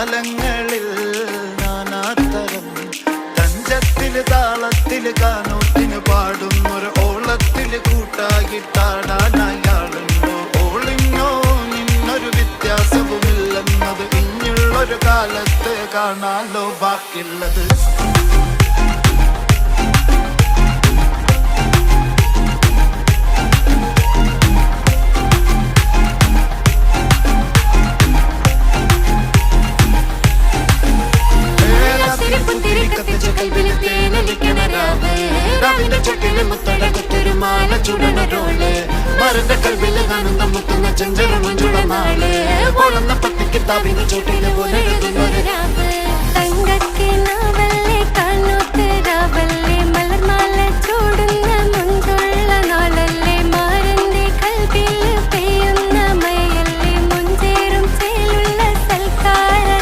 കാലങ്ങളിൽ നാനാതരം തഞ്ചത്തില് താളത്തില് കാനോത്തിന് പാടുന്നൊരു ഓളത്തില് കൂട്ടാകിട്ടാടാനയാളുണ്ടോ? ഓളിഞ്ഞോ നിന്നൊരു വ്യത്യാസവുമില്ലെന്നത് ഇനിയുള്ളൊരു കാലത്ത് കാണാലോ ബാക്കിയുള്ളത്. മരന്റെ കൽവില് കാണുന്ന മുത്തുന്ന ചെഞ്ചെറു മഞ്ചുള നാള് വളർന്ന പത്തിക്ക് താപിന് ചോട്ടിലെ പോലെ